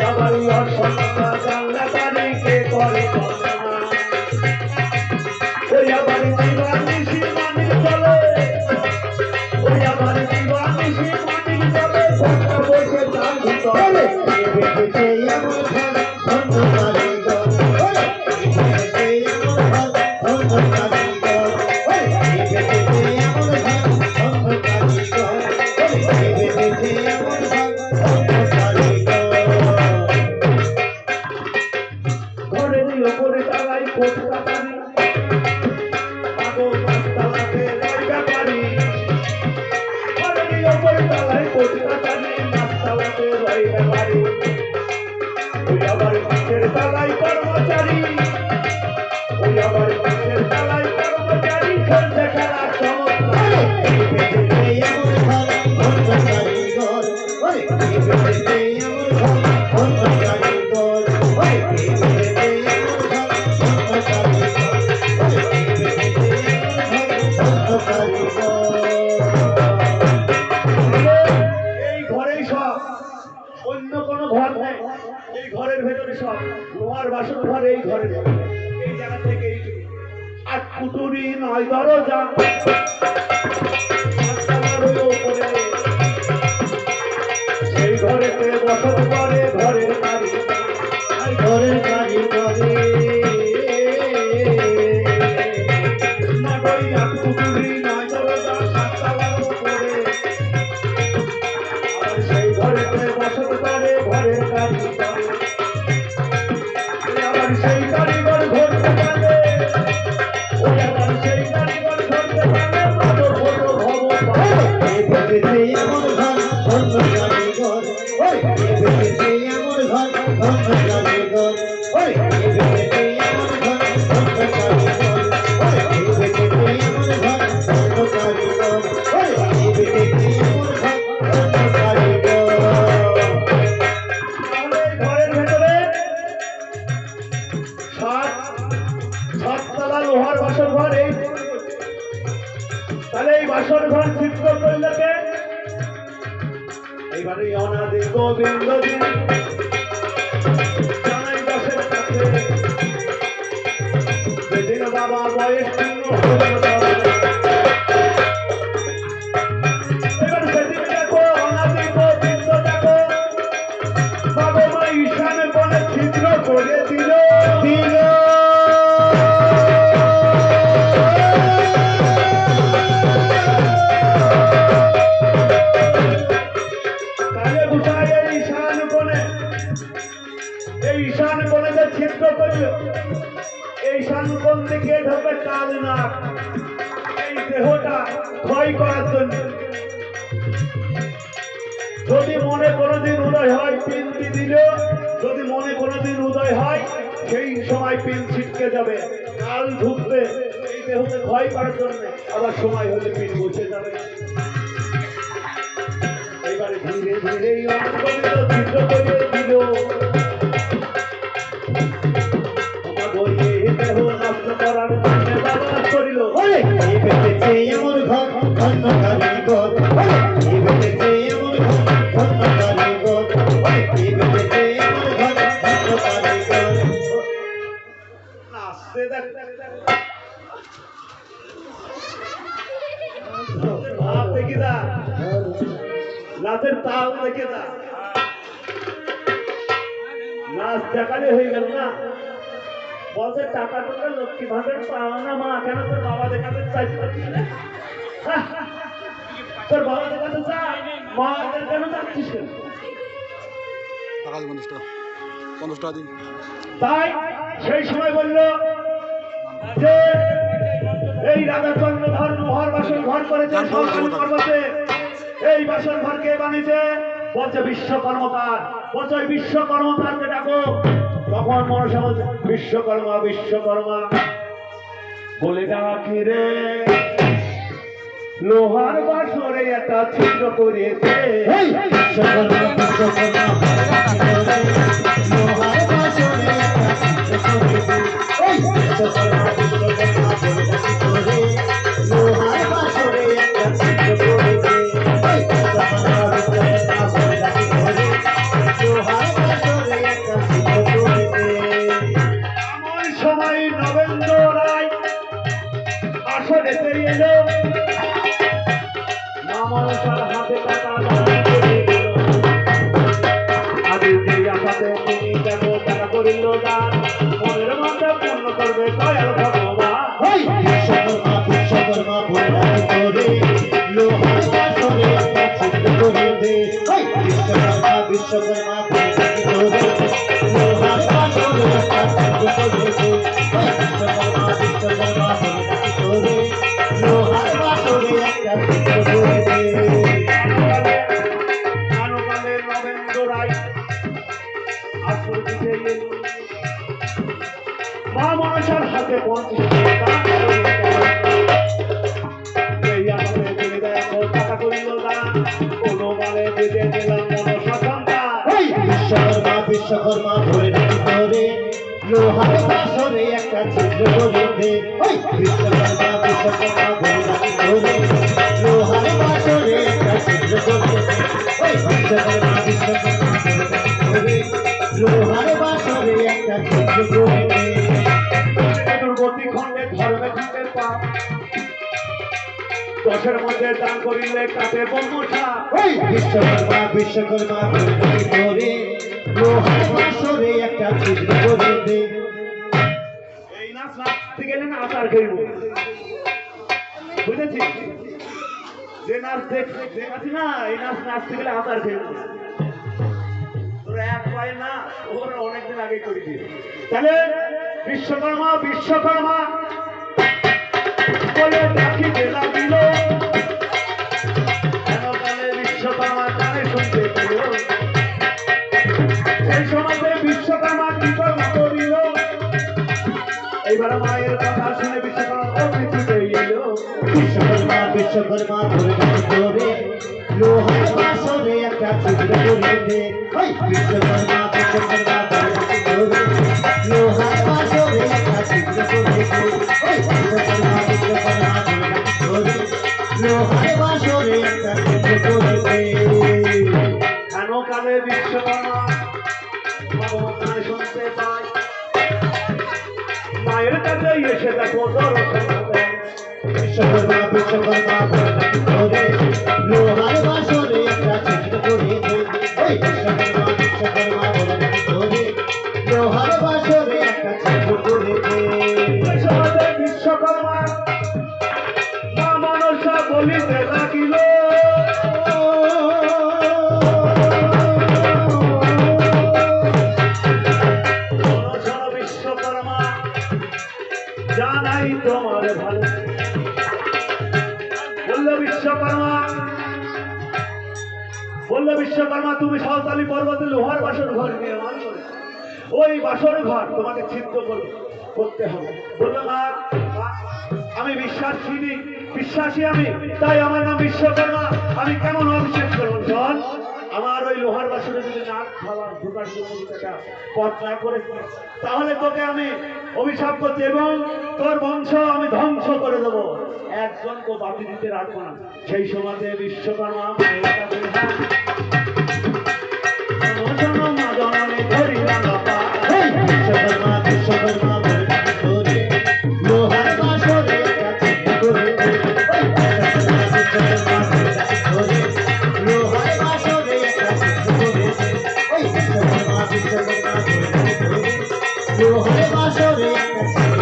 আবার অসংখ্য জানলা তারিখে করে ওই আবার দিবানিশি মানিক চলে ওই আবার দিবানিশি মানিক চলে ঘন্টা বসে তার ভিতরে ঘরের ভেতরে সব লোহার বাসন ঘর এই ঘরের এই জায়গা থেকে আর কুটুরি নয় দরজা সেই ঘরেতে বসত করে ঘরের বাড়ি ঘরের বাড়ি করে কুটুরি নয় দরজা সাততলার উপরে আর সেই ঘরেতে বসত করে ঘরের বাড়ি সেই কারিগর ঘটতে পারে ওই আবার সেই কারিগর ঘটতে পারে বড় বড় ভবন এই ভেবেছে এমন ঘর ধন্য কারিগর ওই ভেবেছে এমন ঘর ধন্য কারিগর ওই ভেবেছে এমন ঘর ধন্য কারিগর ওই ভেবেছে এমন ঘর ধন্য কারিগর ওই ভেবেছে এমন ঘর ধন্য কারিগর ঘরের ভেতরে সাততলা লোহার বাসর ঘর এই তাহলে এই বাসর ঘর চিত্র করলে কে এইবারে অনাদি গোবিন্দ দিন জানাই দাসের কাছে যেদিন বাবা বয়স এবার সেদিন দেখো অনাদি গোবিন্দ দেখো বাবা মা ঈশান বলে চিত্র করে দিল ঈশান কোণে যে ছিদ্র করিল এই ঈশান কোণ থেকে ঢোকে কাল নাক এই দেহটা ক্ষয় করার জন্য যদি মনে কোনোদিন উদয় হয় পিনটি দিল যদি মনে কোনোদিন উদয় হয় সেই সময় পিন ছিটকে যাবে কাল ঢুকবে এই দেহকে ক্ষয় করার জন্য আবার সময় হলে পিন বসে যাবে এইবারে ধীরে ধীরে চিত্র করিয়ে দিল এমন ঘর ধন্য কারিগর এমন ঘর ধন্য কারিগর এমন ঘর ধন্য কারিগর নাচতে দেখি দা নাচের তাল দেখে দা নাচ দেখালে হয়ে গেল না বলছে টাকা টাকা লক্ষ্মী ভাণ্ডার পাও না মা কেন তোর বাবা দেখাতে চাইছিস তোর বাবা দেখাতে চাই মা কেন চাচ্ছিস টাকা 50 টাকা দিন তাই সেই সময় বলল যে এই রাজা চন্দ্রধর লোহার বাসন ঘর করেছে পর্বতে এই বাসন ঘর কে বানিয়েছে বলছে বিশ্বকর্মকার বলছে ওই বিশ্বকর্মকারকে ডাকো তখন মনসা বলছে বিশ্বকর্মা বিশ্বকর্মা বলে ডাকি রে লোহার বাসরে একটা ছিদ্র করেছে লোহার বাসরে লোহার বাসরে করিল দান মনের মধ্যে পূর্ণ করবে দয়াল ভগবান ওই বিশ্বকর্মা বিশ্বকর্মা ভোলাকে করে লোহার বাসরে একটা ছিদ্র করে দে ওই বিশ্বকর্মা বিশ্বকর্মা ভোলাকে করে লোহার বাসরে একটা ছিদ্র করে দে ওই বিশ্বকর্মা বিশ্বকর্মা ভোলাকে করে লোহার বাসরে একটা ছিদ্র করে দে কানকালে নবেন্দ্র রায় আসর দিতে এলো মা মনসার হাতে 50 টাকা করিল দান কোনোবারে বেঁধে দিলাম মনসা সন্তান ওই বিশ্বকর্মা বিশ্বকর্মা ভোলাকে করে লোহার বাসরে একটা ছিদ্র করে দে ওই বিশ্বকর্মা বিশ্বকর্মা ভোলাকে করে লোহার বাসরে একটা ছিদ্র করে দে ওই বিশ্বকর্মা বিশ্বকর্মা ভোলাকে করে লোহার বাসরে একটা ছিদ্র করে দে দুর্গতি খণ্ডে ধর্মে খণ্ডের পাপ 10-এর মধ্যে দান করিলে কাটে বর্মশা ওই বিশ্বকর্মা বিশ্বকর্মা ভোলাকে করে লোহার বাসরে একটা ছিদ্র করে দে এই নাচ নাচতে গেলে না আচার খেয়ে বুঝেছি যে নাচ দেখাচ্ছি না এই নাচ নাচতে গেলে আচার খেয়ে তোরা এক পায় না ওরা অনেকদিন আগে করে দিয়ে তাহলে বিশ্বকর্মা বিশ্বকর্মা বলে ডাকিতে লাগিল কেন কালে বিশ্বকর্মা কানে শুনতে পেল সেই সময় বিশ্বকর্মা কি কর্ম করিল এইবার মায়ের কথা শুনে বিশ্বকর্মা অতিথিতে এলো বিশ্বকর্মা বিশ্বকর্মা ভোলাকে করে লোহার বাসরে একটা ছিদ্র করে দে ওই বিশ্বকর্মা বিশ্বকর্মা ভোলাকে করে লোহার বাসরে একটা ছিদ্র করে দে ওই বিশ্বকর্মা বিশ্বকর্মা ভোলাকে করে লোহার বাসরে একটা ছিদ্র করে দে কেন কালে বিশ্বকর্মা ভগবান শুনতে পায় মায়ের কাছে এসে দেখো দর্শন দেয় বিশ্বকর্মা বিশ্বকর্মা ভোলাকে করে লোহার বাসরে একটা ছিদ্র করে দে ওই বিশ্বকর্মা বিশ্বকর্মা ভোলাকে করে লোহার বাসরে একটা ছিদ্র করে দে সমাজে বিশ্বকর্মা মা মনসা বলিতে লাগিল মনসা বিশ্বকর্মা জানাই তোমার ভালো বললো বিশ্বকর্মা তুমি সাঁওতালি পর্বতে লোহার বাসর ঘর নির্মাণ করে ওই বাসর ঘর তোমাকে ছিদ্র করতে হবে বললো না আমি বিশ্বাসী আমি তাই আমার নাম বিশ্বকর্মা আমি কেমন অবিশ্বাস করবো শোন আমার ওই লোহার বাসরে যদি নাক খাওয়ার ঢোকার জন্য একটা পথ না করে তাহলে তোকে আমি অভিশাপ করছি এবং তোর বংশ আমি ধ্বংস করে দেবো একজনকে বাতি দিতে রাখবো না সেই সময় বিশ্বকর্মা মায়ের কাছে মা জননে ধরিলাম বাবা বিশ্বকর্মা বিশ্বকর্মা ভোলাকে করে লোহার বাসরে একটা ছিদ্র করে দে ওই বিশ্বকর্মা বিশ্বকর্মা ভোলাকে করে লোহার বাসরে একটা ছিদ্র করে দে ওই বিশ্বকর্মা বিশ্বকর্মা ভোলাকে করে লোহার বাসরে একটা ছিদ্র